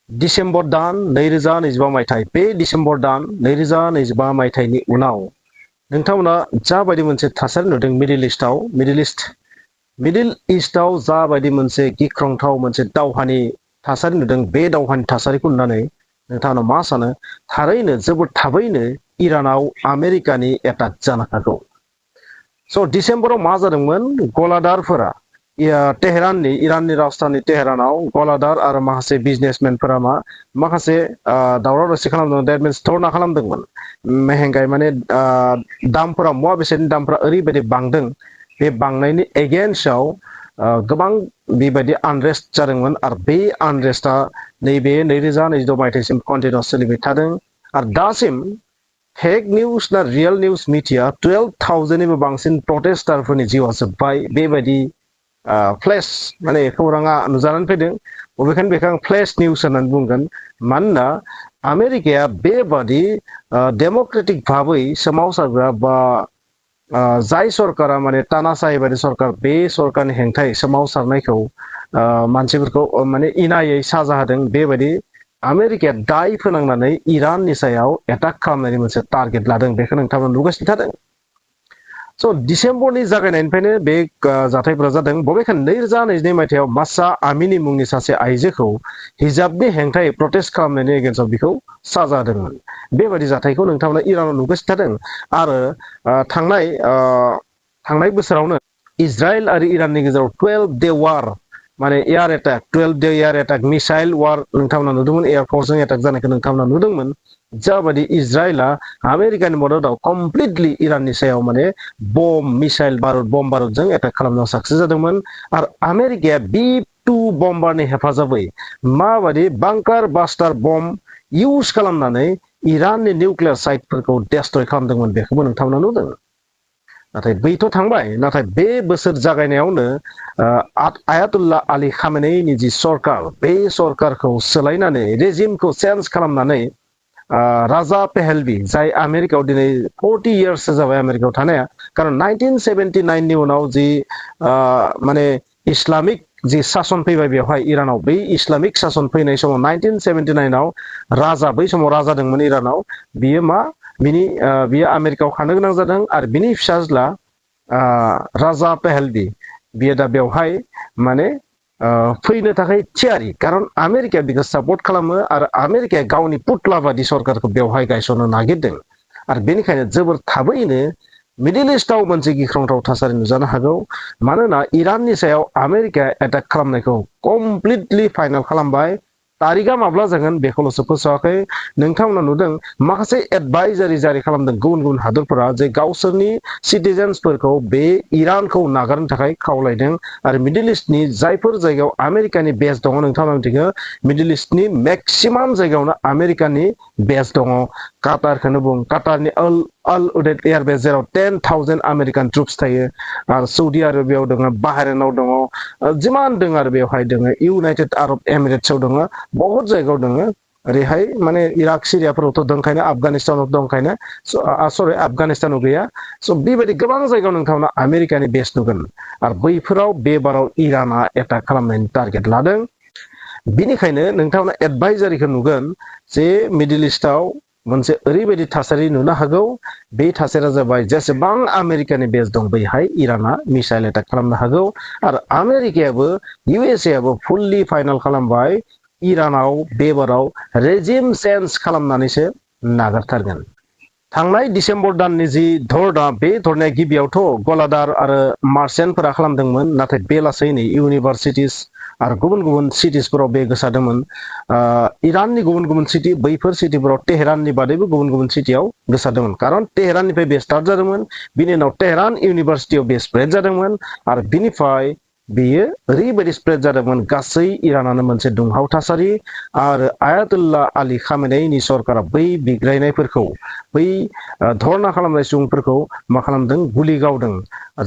December दान 2025 मायथाइ बे डिसेम्बर दान 2025 मायथाइनि उनाव नोंथांमोना जाबायदि मोनसे थासारि नुदों मिडिल इस्टआव जाबायदि मोनसे गिख्रंथाव मोनसे दावहानि थासारि नुदों बे दावहानि थासारिखौ नुनानै नोंथांमोना मा सानो थारैनो जोबोद थाबैनो इरानाव आमेरिकानि एटाक जानो हागौ स' डिसेम्बराव मा जादोंमोन गलादारफोरा तेहराननि इराननि राजधानी तेहरानाव गलादार आरो माखासे बिजनेसमेनफोरा माखासे दावराव दावसि खालामदोंमोन डेट मिन्स धरना खालामदोंमोन मेहेंगाय माने दामफोरा मुवा बेसादनि दामफोरा ओरैबायदि बांदों बे बांनायनि एगेन्स्टआव गोबां बेबायदि आनरेस्ट जादोंमोन आरो बे आनरेस्टआ नैबे 2026 मायथाइसिम कन्टिनिउ सोलिबाय थादों आरो दासिम फेक निउज ना रियेल निउज मिथिया 12,000निबो बांसिन प्रटेस्टारफोरनि जिउआ जोब्बाय बेबायदि फ्लेश माने खौराङा नुजानानै फैदों बबेखानि बेखौ आं फ्लेश निउस होननानै बुंगोन मानोना आमेरिकाया बेबादि डेम'क्रेटिक भाबै सोमावसारग्रा बा जाय सरकारा माने तानाशाही बायदि सरकार बे सरकारनि हेंथायै सोमावसारनायखौ मानसिफोरखौ माने इनायै साजा होदों बेबायदि आमेरिकाया दाय फोनांनानै इराननि सायाव एटाक खालामनायनि मोनसे टारगेट लादों बेखौ नोंथांमोना नुगासिनो थादों स' डिसेम्बरनि जागायनायनिफ्रायनो बे जाथायफोरा जादों बबेखानि 2022 मायथाइयाव मासा आमिनी मुंनि सासे आइजोखौ हिजाबनि हेंथायै प्रटेस्ट खालामनायनि एगेन्स्टआव बिखौ साजा होदोंमोन बेबायदि जाथायखौ नोंथांमोना इरानाव नुगासिनो थादों आरो थांनाय बोसोरावनो इजराइल आरो इराननि गेजेराव 12 डे वार माने air attack 12 day air attack missile war नोंथांमोना नुदोंमोन एयारफोर्सजों एटाक जानायखौ नोंथांमोना नुदोंमोन जाबायदि इजराइला आमेरिकानि मददाव कमप्लिटलि इराननि सायाव माने बम मिसाइल बम बारुदजों एटाक खालामनायाव साक्सेस जादोंमोन आरो आमेरिकाया B-2 बम्बारनि हेफाजाबै माबायदि बांकार बास्टार बम इउज खालामनानै इराननि निउक्लियार साइटफोरखौ डेस्ट्रय खालामदोंमोन बेखौबो नोंथांमोना नुदों नाथाय बैथ' थांबाय नाथाय बे बोसोर जागायनायावनो आयातुल्लाह आली खामेनेइनि जि सरकार बे सरकारखौ सोलायनानै रेजिमखौ चेन्ज खालामनानै राजा पेहेलभि जाय आमेरिकायाव दिनै 40 इयार्ससो जाबाय आमेरिकायाव थानाया कारण 1979 नि उनाव जि माने इस्लामिक जि सासन फैबाय बेवहाय इरानाव बै इस्लामिक सासन फैनाय समाव 1979आव राजा बै समाव राजा दंमोन इरानाव बियो बियो आमेरिकायाव खानो गोनां जादों आरो बिनि फिसाज्ला राजा पेहेलभि बियो दा बेवहाय माने फैनो थाखाय थियारि कारण आमेरिकाया बिखौ सापर्ट खालामो आरो आमेरिकाया गावनि पुतला बादि सरकारखौ बेवहाय गायसननो नागिरदों आरो बेनिखायनो जोबोर थाबैनो मिडिल इस्टआव मोनसे गिख्रंथाव थासारि नुजानो हागौ मानोना इराननि सायाव आमेरिकाया एटाक खालामनायखौ कमप्लिटलि फाइनाल खालामबाय तारिखआ माब्ला जागोन बेखौल'सो फोसावाखै नोंथांमोना नुदों माखासे एडभाइजारि जारि खालामदों गुबुन गुबुन हादरफोरा जे गावसोरनि सिटिजेन्सफोरखौ बे इरानखौ नागारनो थाखाय खावलायदों आरो मिडिल इस्टनि जायफोर जायगायाव आमेरिकानि बेस दङ नोंथांमोना मिथिगौ मिडिल इस्टनि मेक्सिमाम जायगायावनो आमेरिकानि बेस दङ काटारखौनो बुं काटारनि अल उदैद एयारबेस जेराव 10,000 आमेरिकान ट्रुप्स थायो आरो सौदि आरबियाव दङ बाहारेनाव दङ जिमान दङ आरो बेवहाय दङ इउनाइटेड आरब एमिरेट्सआव दङ बहुत जायगायाव दङ ओरैहाय माने इराक सिरियाफोरावथ' दंखायनो आफगानिस्तानाव दंखायनो सरि आफगानिस्तानाव गैया स' बेबायदि गोबां जायगायाव नोंथांमोना आमेरिकानि बेस नुगोन आरो बैफोराव बेबाराव इराना एटाक खालामनायनि टारगेट लादों बिनिखायनो नोंथांमोना एडभाइजारिखौ नुगोन जे मिडिल इस्टआव मोनसे ओरैबायदि थासारि नुनो हागौ बे थासारिया जाबाय जेसेबां आमेरिकानि बेस दं बैहाय इराना मिसाइल एटाक खालामनो हागौ आरो आमेरिकायाबो USA आबो फुल्लि फाइनाल खालामबाय इरानाव बेबाराव रेजिम चेन्ज खालामनानैसो नागारथारगोन थांनाय डिसेम्बर दाननि जि धरना बे धरनाया गिबियावथ' गलादार आरो मार्चेन्टफोरा खालामदोंमोन नाथाय बे लासैनो इउनिभारसिटिस आरो गुबुन गुबुन सिटिसफोराव बे गोसारदोंमोन इराननि गुबुन गुबुन सिटि बैफोर सिटिफोराव तेहराननि बादैबो गुबुन गुबुन सिटियाव गोसारदोंमोन कारण तेहराननिफ्राय बे स्टार्ट जादोंमोन बिनि उनाव तेहरान इउनिभारसिटियाव बे स्प्रेड जादोंमोन आरो बिनिफ्राय बेयो ओरैबायदि स्प्रेड जादोंमोन गासै इरानानो मोनसे दुंहाव थासारि आरो आयातुल्लाह आली खामेनेइनि सरकारा बै बिग्रायनायफोरखौ बै धरना खालामनाय सुबुंफोरखौ मा खालामदों गुलि गावदों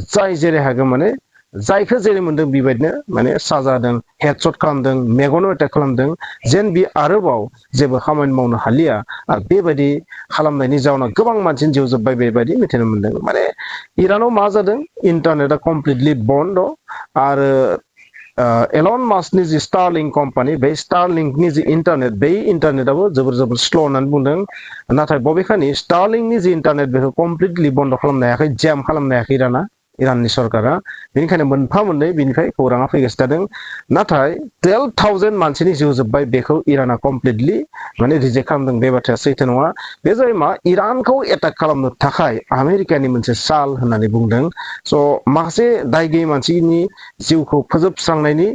जाय जेरै हागौ माने जायखौ जेरै मोन्दों बेबायदिनो माने साजा होदों हेडशट खालामदों मेगनाव एटाक खालामदों जेन बे आरोबाव जेबो खामानि मावनो हालिया आरो बेबायदि खालामनायनि जाउनाव गोबां मानसिनि जिउ जोब्बाय बेबायदि मिथिनो मोन्दों माने इरानाव मा जादों इन्टारनेटआ कमप्लिटलि बन्द आरो एलन मास्कनि जि स्टारलिंक कम्पानि बे स्टारलिंकनि जि इन्टारनेट बे इन्टारनेटआबो जोबोर जोबोर स्ल' होननानै बुंदों नाथाय बबेखानि स्टारलिंकनि जि इन्टारनेट बेखौ कमप्लिटलि बन्द खालामनो हायाखै जेम खालामनो हायाखै इराननि सरकारा बेनिखायनो मोनफा मोननै बिनिफ्राय खौराङा फैगासिनो थादों नाथाय 12,000 मानसिनि जिउ जोब्बाय बेखौ इराना कमप्लिटलि माने रिजेक्ट खालामदों बे बाथ्राया सैथो नङा बे जाबाय मा इरानखौ एटाक खालामनो थाखाय आमेरिकानि मोनसे साल होननानै बुंदों स' माखासे दाय गैयै मानसिनि जिउखौ फोजोबस्रांनायनि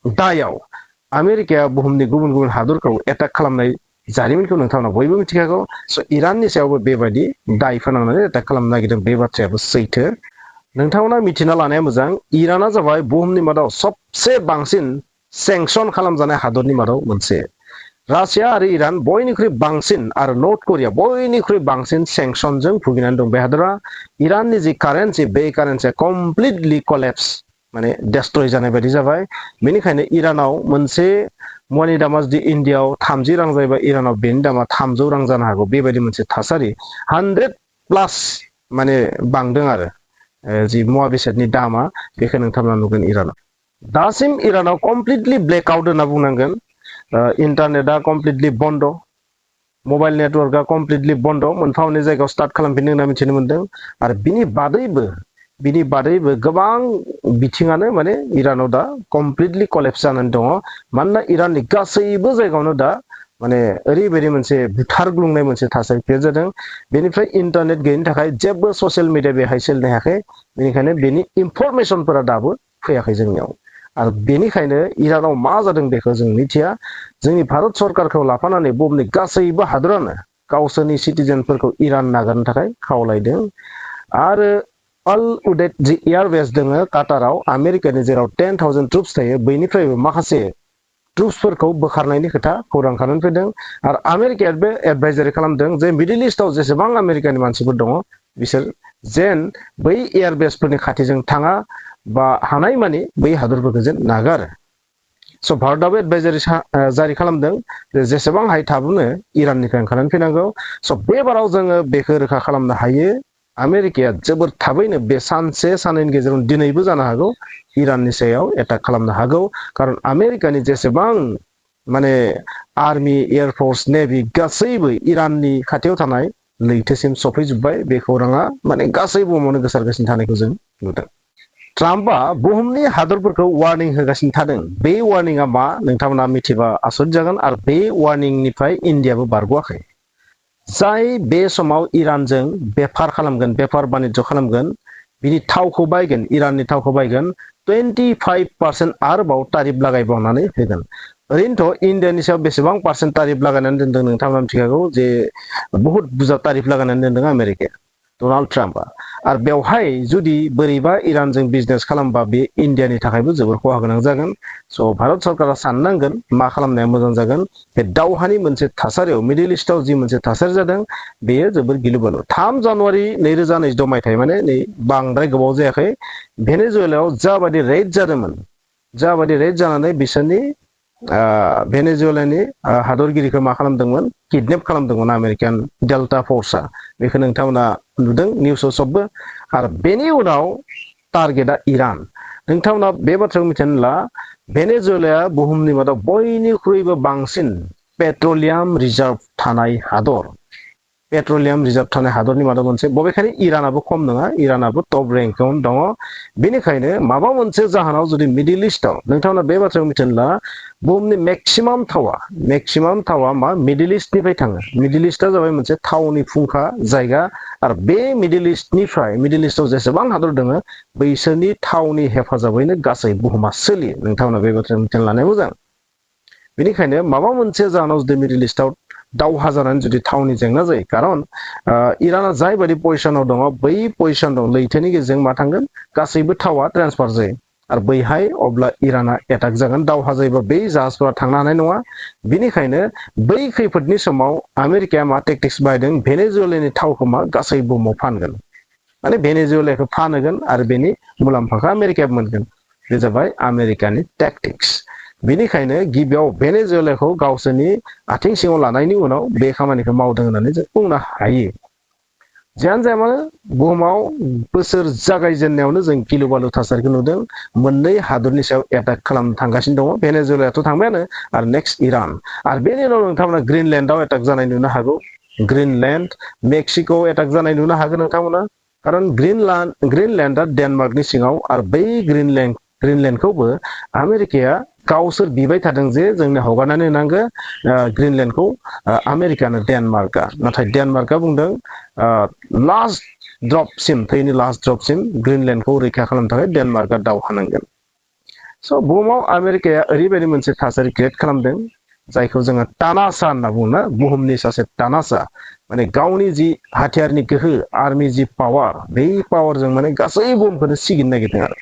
दायाव आमेरिकाया बुहुमनि गुबुन गुबुन हादरखौ एटाक खालामनाय जारिमिनखौ नोंथांमोना बयबो मिथिखागौ स' इराननि सायावबो बेबायदि दाय फोनांनानै एटाक खालामनो नागिरदों बे बाथ्रायाबो सैथो नोंथांमोना मिथिना लानाया मोजां इराना जाबाय बुहुमनि मादाव सबसे बांसिन सेंसन खालामजानाय हादरनि मादाव मोनसे रासिया आरो इरान बयनिख्रुइ बांसिन आरो नर्थ करिया बयनिख्रुइ बांसिन सेंसनजों भुगिनानै दं बे हादरा इराननि जि कारेन्सि बे कारेन्सिया कमप्लिटलि कलेप्स माने डेस्ट्रय जानाय बायदि जाबाय बेनिखायनो इरानाव मोनसे मुवानि दामा जुदि इन्डियाआव 30 रां जायोबा इरानाव बेनि दामा 300 रां जानो हागौ बेबायदि मोनसे थासारि 100+ माने बांदों आरो जि मुवा बेसादनि दामा बेखौ नोंथांमोना नुगोन इरानाव दासिम इरानाव कमप्लिटलि ब्लेकआउट होनना बुंनांगोन इन्टारनेटआ कमप्लिटलि बन्द मबाइल नेटवर्कआ कमप्लिटलि बन्द मोनफा मोननै जायगायाव स्टार्ट खालामफिनदों होनना मिथिनो मोन्दों आरो बिनि बादैबो गोबां बिथिङानो माने इरानाव दा कमप्लिटलि कलेप्स जानानै दङ मानोना इराननि गासैबो जायगायावनो दा माने ओरैबायदि मोनसे बुथारग्लुंनाय मोनसे थासारि क्रिएट जादों बेनिफ्राय इन्टारनेट गैयिनि थाखाय जेबो ससियेल मिडिया बेहाय सोलिनो हायाखै बेनिखायनो बेनि इनफरमेसनफोरा दाबो फैयाखै जोंनियाव आरो बेनिखायनो इरानाव मा जादों बेखौ जों मिथिया जोंनि भारत सरकारखौ लाफानानै बुहुमनि गासैबो हादरानो गावसोरनि सिटिजेनफोरखौ इरान नागारनो थाखाय खावलायदों आरो अल उदेद जि एयारबेस दङ काटाराव आमेरिकानि जेराव 10,000 ट्रुप्स थायो बैनिफ्रायबो माखासे ट्रुप्सफोरखौ बोखारनायनि खोथा खौरां खानानै फैदों आरो आमेरिकाया बे एडभाइजारि खालामदों जे मिडिल इस्टआव जेसेबां आमेरिकानि मानसिफोर दङ बिसोर जेन बै एयारबेसफोरनि खाथिजों थाङा बा हानायमानि बै हादरफोरखौ जेन नागार स' भारतआबो एडभाइजारि जारि खालामदों जेसेबां हायो थाबनो इराननिफ्राय ओंखारनानै फैनांगौ स' बे बाराव जोङो बेखौ रोखा खालामनो हायो आमेरिकाया जोबोर थाबैनो बे सानसे साननैनि गेजेराव दिनैबो जानो हागौ इराननि सायाव एटाक खालामनो हागौ खारन आमेरिकानि जेसेबां माने आर्मि एयारफर्स नेभि गासैबो इराननि खाथियाव थानाय लैथोसिम सफैजोब्बाय बे खौराङा माने गासै बुहुमावनो गोसारगासिनो थानायखौ जों नुदों ट्राम्पआ बुहुमनि हादरफोरखौ वार्निं होगासिनो थादों बे वार्निंआ मा नोंथांमोना मिथिबा आसरित जागोन आरो बे वार्निंनिफ्राय इन्डियाबो बारग'आखै जाय बे समाव इरानजों बेफार खालामगोन बेफार बानिज्य खालामगोन बिनि थावखौ बायगोन इराननि थावखौ बायगोन 25% आरोबाव तारिफ लागायबावनानै होगोन ओरैनोथ' इन्डियानि सायाव बेसेबां पार्सेन्ट तारिफ लागायनानै दोनदों नोंथांमोना मिथिखागौ जे बहुत बुरजा तारिफ लागायनानै दोनदों आमेरिकाया डनाल्ड ट्राम्पआ आरो बेवहाय जुदि बोरैबा इरानजों बिजनेस खालामबा बे इन्डियानि थाखायबो जोबोर खहा गोनां जागोन स' भारत सरकारा साननांगोन मा खालामनाया मोजां जागोन बे दावहानि मोनसे थासारियाव मिडिल इस्टआव जि मोनसे थासारि जादों बेयो जोबोर गिलु बालु 3 जानुवारि 2022 मायथाइ माने नै बांद्राय गोबाव जायाखै भेनेजुवेलायाव जाबायदि रेड जादोंमोन जाबायदि रेड जानानै बिसोरनि भेनेजुवेलानि हादरगिरिखौ मा खालामदोंमोन किडनेप खालामदोंमोन आमेरिकान डेल्टा फर्सआ बेखौ नोंथांमोना नुदों निउसाव सबबो आरो बेनि उनाव टारगेटआ इरान नोंथांमोना बे बाथ्राखौ मिथिनांला भेनेजुवेलाया बुहुमनि मादाव बयनिख्रुइबो बांसिन पेट्रलियाम रिजार्भ थानाय हादर पेट्रलियाम रिजार्भ थानाय हादरनि मादाव मोनसे बबेखानि इरानाबो खम नङा इरानाबो टप रेंकआवनो दङ बेनिखायनो माबा मोनसे जाहोनाव जुदि मिडिल इस्टआव नोंथांमोना बे बाथ्राखौ मिथिनांला बुहुमनि मेक्सिमाम थावा मा मिडिल इस्टनिफ्राय थाङो मिडिल इस्टआ जाबाय मोनसे थावनि फुंखा जायगा आरो बे मिडिल इस्टआव जेसेबां हादर दङ बैसोरनि थावनि हेफाजाबैनो गासै बुहुमा सोलियो नोंथांमोना बे बाथ्राखौ मिथिना लानाया मोजां बेनिखायनो माबा मोनसे जाहोनाव जुदि मिडिल इस्टआव दावहा जानानै जुदि थावनि जेंना जायो खारन इराना जायबायदि पजिशनाव दङ बै पजिशन दं लैथोनि गेजेरजों मा थांगोन गासैबो थावा ट्रेन्सफार जायो आरो बैहाय अब्ला इराना एटाक जागोन दावहा जायोबा बै जाहाजफोरा थांनो हानाय नङा बेनिखायनो बै खैफोदनि समाव आमेरिकाया मा टेक्टिक्स बाहायदों भेनेजुवेलानि थावखौ मा गासै बुहुमाव फानगोन माने भेनेजुवेलाखौ फानगोन आरो बेनि मुलाम्फाखौ आमेरिकाया मोनगोन बे जाबाय आमेरिकानि टेक्टिक्स बेनिखायनो गिबियाव भेनेजुवेलाखौ गावसोरनि आथिं सिङाव लानायनि उनाव बे खामानिखौ मावदों होननानै जों बुंनो हायो जियानो जाया मानो बुहुमाव बोसोर जागायजेननायावनो जों गिलु बालु थासारिखौ नुदों मोननै हादरनि सायाव एटाक खालामनो थांगासिनो दङ भेनेजुवेलायाथ' थांबायानो आरो नेक्स्ट इरान आरो बेनि उनाव नोंथांमोना ग्रिनलेण्डआव एटाक जानाय नुनो हागौ ग्रिनलेण्ड मेक्सिक'आव एटाक जानाय नुनो हागोन नोंथांमोना खारन ग्रिनलेण्डआ डेनमार्कनि सिङाव आरो बै ग्रिनलेण्डखौबो आमेरिकाया गावसोर बिबाय थादों जे जोंनो हगारनानै होनांगो ग्रिनलेण्डखौ आमेरिकानो डेनमार्कआ नाथाय डेनमार्कआ बुंदों लास्ट ड्रपसिम थैनि लास्ट ड्रपसिम ग्रिनलेण्डखौ रैखा खालामनो थाखाय डेनमार्कआ दावहा नांगोन स' बुहुमाव आमेरिकाया ओरैबायदि मोनसे थासारि क्रियेट खालामदों जायखौ जोङो तानासा होनना बुङोना बुहुमनि सासे तानासा माने गावनि जि हाथियारनि गोहो आर्मि जि पावार बै पावारजों माने गासै बुहुमखौनो सिगिनो नागिरदों आरो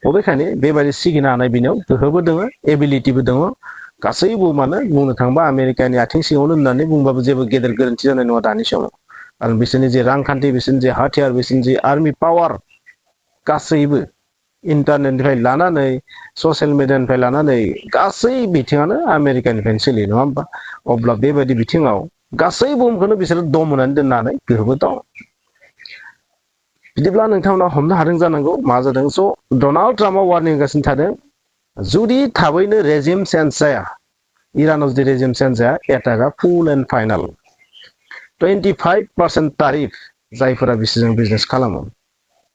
बबेखानि बेबायदि सिगिनो हानाय बिनियाव गोहोबो दङ एबिलिटिबो दङ गासै बुहुमानो बुंनो थाङोबा आमेरिकानि आथिं सिङावनो होननानै बुंबाबो जेबो गेदेर गोरोन्थि जानाय नङा दानि समाव आरो बिसोरनि जे रांखान्थि बिसोरनि जे हाथियार बिसोरनि जे आर्मि पावार गासैबो इन्टारनेटनिफ्राय लानानै ससियेल मिडियानिफ्राय लानानै गासै बिथिङानो आमेरिकानिफ्रायनो सोलियो नङा होमबा अब्ला बेबायदि बिथिङाव गासै बुहुमखौनो बिसोरो दम होनानै दोननो हानाय गोहोबो दं बिदिब्ला नोंथांमोना हमनो हादों जानांगौ मा जादों स' डनाल्ड ट्राम्पआ वार्निं होगासिनो थादों जुदि थाबैनो रेजिम चेन्ज जाया इरानाव जुदि रेजिम चेन्ज जाया एटाकआ फुल एन्ड फाइनाल 25% तारिफ जायफोरा बिसोरजों बिजनेस खालामो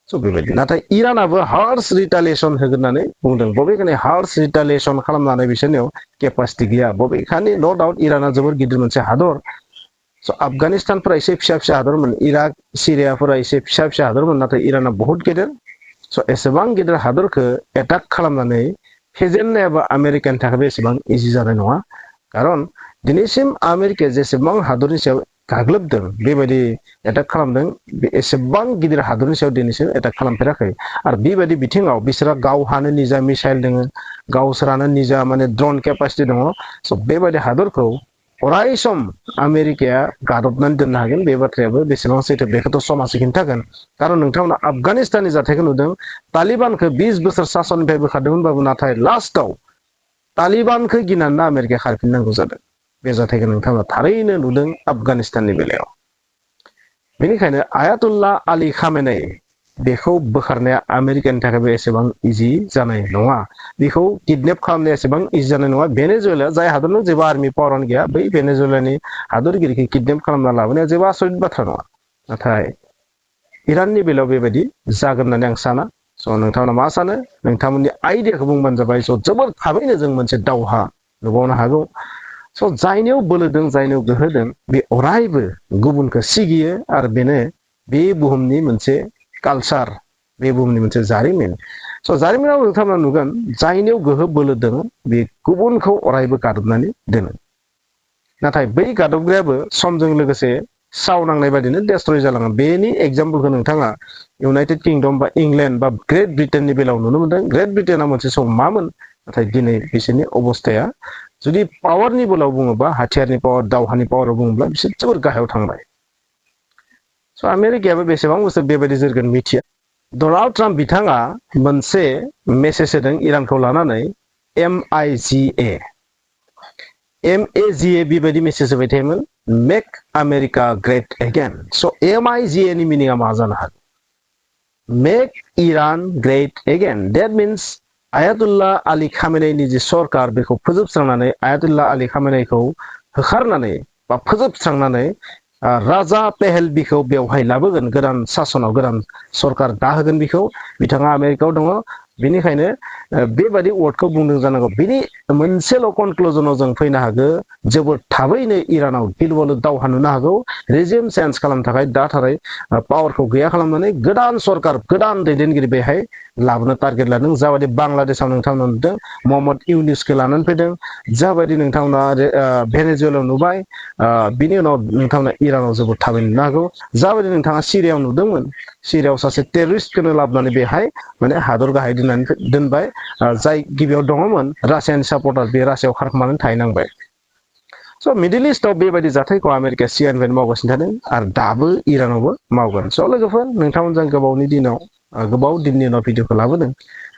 स' बेबायदि नाथाय इरानाबो हार्स रिटालिएसन होगोन होननानै बुंदों बबेखानि हार्स रिटालिएसन खालामनानै बिसोरनियाव केपासिटि गैया बबेखानि न' डाउट इराना जोबोर गिदिर मोनसे हादर स' आफगानिस्तानफोरा एसे फिसा फिसा हादरमोन इराक सिरियाफोरा एसे फिसा फिसा हादरमोन नाथाय इराना बहुत गेदेर स' एसेबां गेदेर हादरखौ एटाक खालामनानै फेजेननायाबो आमेरिकानि थाखायबो एसेबां इजि जानाय नङा खारन दिनैसिम आमेरिकाया जेसेबां हादरनि सायाव गाग्लोबदों बेबायदि एटाक खालामदों बे एसेबां गिदिर हादरनि सायाव दिनैसिम एटाक खालामफेराखै आरो बेबायदि बिथिङाव बिसोरहा गावहानो निजा मिसाइल दङ गावसोरानो निजा माने ड्रन केपासिटि दङ स' बेबायदि हादरखौ अराय सम आमेरिकाया गादबनानै दोननो हागोन बे बाथ्रायाबो बेसेबां सैथो बेखौथ' समाजो खिन्थागोन खारन नोंथांमोना आफगानिस्ताननि जाथायखौ नुदों तालिबानखौ 20 बोसोर सासननिफ्राय बोखारदोंमोनबाबो नाथाय लास्टआव तालिबानखौ गिनानै आमेरिकाया खारफिननांगौ जादों बे जाथायखौ नोंथांमोना थारैनो नुदों आफगानिस्ताननि बेलायाव बेनिखायनो आयातुल्लाह आली खामेनै बेखौ बोखारनाया आमेरिकानि थाखायबो एसेबां इजि जानाय नङा बेखौ किडनेप खालामनाया एसेबां इजि जानाय नङा भेनेजुवेला जाय हादरनाव जेबो आर्मि पावारानो गैया बै भेनेजुवेलानि हादरगिरिखौ किडनेप खालामना लाबोनाया जेबो आसरित बाथ्रा नङा नाथाय इराननि बेलायाव बेबायदि जागोन होननानै आं साना स' नोंथांमोना मा सानो नोंथांमोननि आइडियाखौ बुंबानो जाबाय स' जोबोर थाबैनो जों मोनसे दावहा नुबावनो हागौ स' जायनियाव बोलो दं जायनियाव गोहो दं बे अरायबो गुबुनखौ सिगियो आरो बेनो बे बुहुमनि मोनसे कालचार बे बुहुमनि मोनसे जारिमिन स' जारिमिनाव नोंथांमोना नुगोन जायनियाव गोहो बोलो दङ बे गुबुनखौ अरायबो गादबनानै दोनो नाथाय बै गादबग्रायाबो समजों लोगोसे साव नांनाय बायदिनो डेस्ट्रय जालाङो बेनि एग्जाम्पलखौ नोंथाङा इउनाइटेड किंडम बा इंलेण्ड बा ग्रेट ब्रिटेननि बेलायाव नुनो मोनदों ग्रेट ब्रिटेना मोनसे सम मामोन नाथाय दिनै बिसोरनि अबस्थाया जुदि पावारनि बेलायाव बुङोबा हाथियारनि पावार दावहानि पावाराव बुङोब्ला बिसोर जोबोर गाहायाव थांबाय स' आमेरिकायाबो बेसेबां बोसोर बेबायदि जोरगोन मिथिया डनाल्ड ट्राम्प बिथाङा मोनसे मेसेज होदों इरानखौ लानानै MIGA बेबायदि मेसेज होबाय थायोमोन मेक आमेरिका ग्रेट एगेन स' MIGA नि मिनिङा मा जानो हागौ make Iran great again that means Ayatollah Ali खामेनेइनि जि सरकार बेखौ फोजोबस्रांनानै आयातुल्लाह आली खामेनेइखौ होखारनानै बा फोजोबस्रांनानै राजा पेहेलभिखौ बेवहाय लाबोगोन गोदान सासनाव गोदान सरकार दाहोगोन बेखौ बिथाङा आमेरिकायाव दङ बेनिखायनो बेबादि वार्डखौ बुंदों जानांगौ बिनि मोनसेल' कनक्लुजनाव जों फैनो हागौ जोबोद थाबैनो इरानाव गिलु-बालु दावहा नुनो हागौ रेजिम चेन्ज खालामनो थाखाय दाथारै पावारखौ गैया खालामनानै गोदान सरकार गोदान दैदेनगिरि बेहाय लाबोनो टारगेट लादों जाबायदि बांलादेशआव नोंथांमोना नुदों मोहम्मद इउनिसखौ लानानै फैदों जाबायदि नोंथांमोना भेनेजुवेलाव नुबाय बिनि उनाव नोंथांमोना इरानाव जोबोद थाबैनो नुनो हागौ जाबायदि नोंथाङा सिरियाव नुदोंमोन सिरियाव सासे टेररिस्टखौनो लाबोनानै बेहाय माने हादर गाहाय दोनबाय जाय गिबियाव दङमोन रासियानि सापर्टार बे रासियाव खारखोमानानै थाहैनांबाय स' मिडल इस्टआव बेबायदि जाथायखौ आमेरिकाया सिगांनिफ्रायनो मावगासिनो थादों आरो दाबो इरानावबो मावगोन स' लोगोफोर नोंथांमोनजों गोबाव दिननि उनाव भिडिअखौ लाबोदों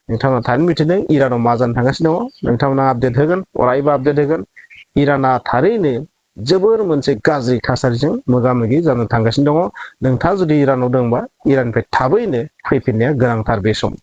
नोंथांमोना थारैनो मिथिदों इरानाव मा जानो थांगासिनो दङ नोंथांमोना आपडेट होगोन अरायबो आपडेट होगोन इराना थारैनो जोबोर मोनसे गाज्रि थासारिजों मोगा मोगि जानो थांगासिनो दङ। नोंथाङा जुदि इरानाव दंबा इराननिफ्राय थाबैनो फैफिननाया गोनांथार बे सम।